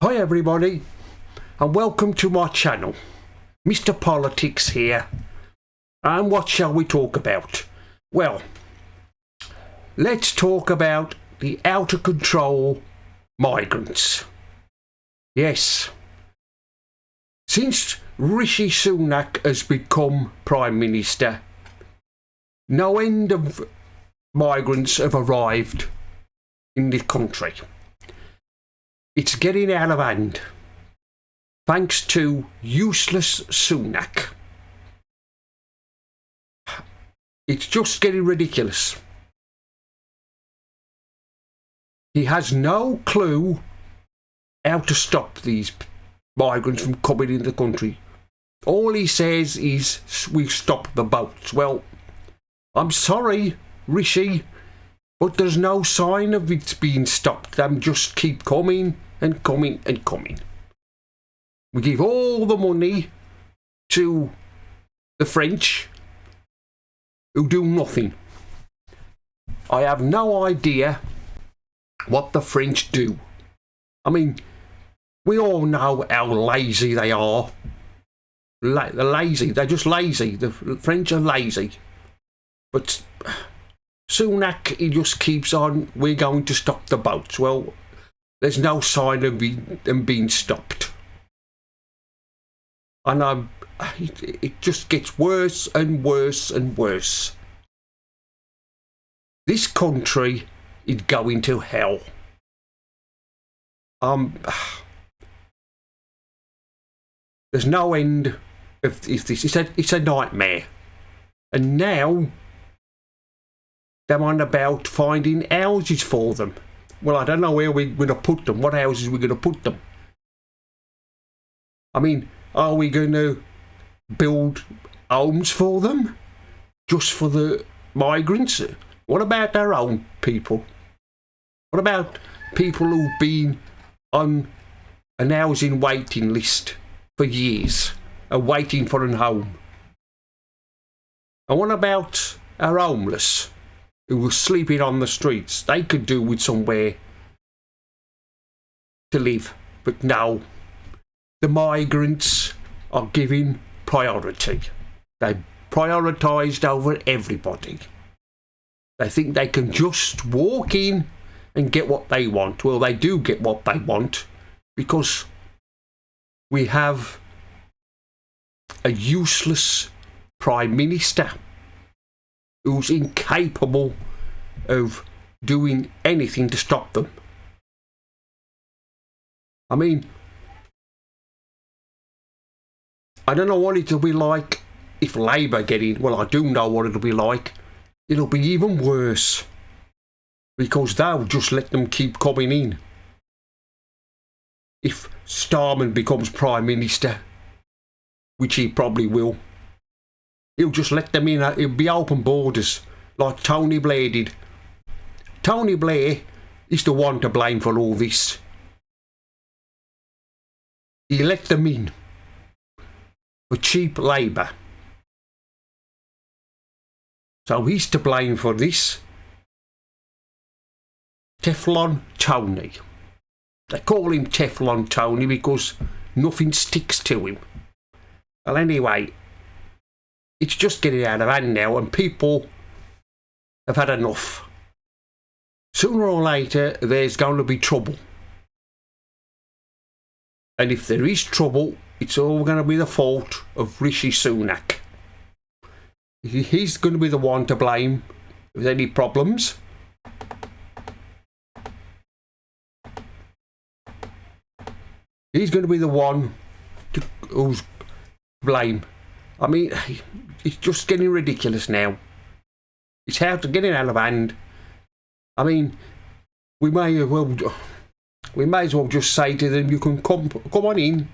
Hi everybody, and welcome to my channel. Mr. Politics here. And what shall we talk about? Well, let's talk about the out of control migrants. Yes, since Rishi Sunak has become Prime Minister, no end of migrants have arrived in the country. It's getting out of hand, thanks to useless Sunak. It's just getting ridiculous. He has no clue how to stop these migrants from coming into the country. All he says is, we stop the boats. Well, I'm sorry, Rishi, but there's no sign of it being stopped. Them just keep coming and coming and coming. We give all the money to the French, who do nothing. I have no idea what the French do. I mean, we all know how lazy they are. They're lazy. They're just lazy. The French are lazy. But Sunak, he just keeps on, we're going to stop the boats. Well, there's no sign of them being stopped. And it just gets worse and worse and worse. This country is going to hell. There's no end of this. It's a nightmare. And now they're on about finding houses for them. Well, I don't know where we're going to put them. What houses we're going to put them? I mean, are we going to build homes for them? Just for the migrants? What about our own people? What about people who've been on an housing waiting list for years and waiting for a home? And what about our homeless who were sleeping on the streets? They could do with somewhere to live. But no, the migrants are given priority. They're prioritised over everybody. They think they can just walk in and get what they want. Well, they do get what they want because we have a useless Prime Minister who's incapable of doing anything to stop them. I mean, I don't know what it'll be like if Labour get in. Well, I do know what it'll be like. It'll be even worse because they'll just let them keep coming in. If Starmer becomes Prime Minister, which he probably will, he'll just let them in. It'll be open borders like Tony Blair did. Tony Blair is the one to blame for all this. He let them in for cheap labour. So he's to blame for this. Teflon Tony. They call him Teflon Tony because nothing sticks to him. Well, anyway, it's just getting out of hand now and people have had enough. Sooner or later, there's going to be trouble. And if there is trouble, it's all going to be the fault of Rishi Sunak. He's going to be the one to blame with any problems. He's going to be the one who's blame. I mean, it's just getting ridiculous now. It's getting out of hand. I mean, we may as well just say to them, you can come on in.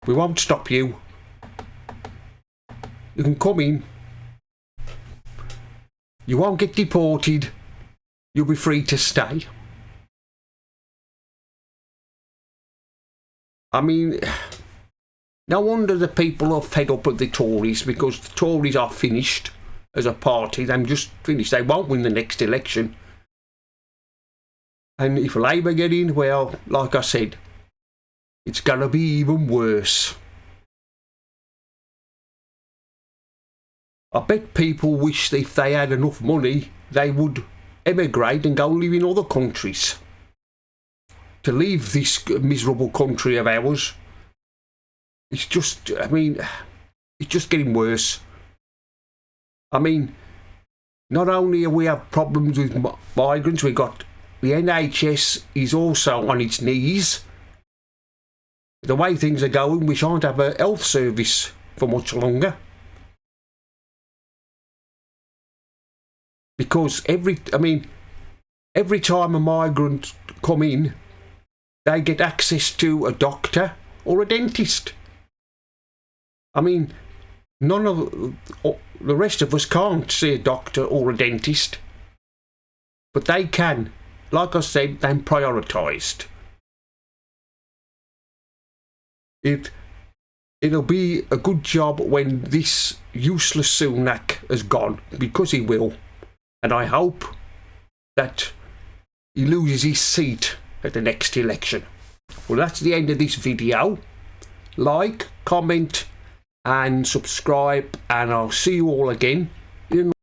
We won't stop you. You can come in. You won't get deported. You'll be free to stay. I mean, no wonder the people are fed up with the Tories, because the Tories are finished as a party. They're just finished. They won't win the next election. And if Labour get in, well, like I said, it's going to be even worse. I bet people wish if they had enough money, they would emigrate and go live in other countries. To leave this miserable country of ours, it's just, I mean, it's just getting worse. I mean, not only have we have problems with migrants, we got the NHS is also on its knees. The way things are going, we shan't have a health service for much longer. Because every time a migrant come in, they get access to a doctor or a dentist. I mean, none of the rest of us can't see a doctor or a dentist, but they can. Like I said, they're prioritised. It'll be a good job when this useless Sunak has gone, because he will, and I hope that he loses his seat at the next election. Well, that's the end of this video. Like, comment and subscribe, and I'll see you all again in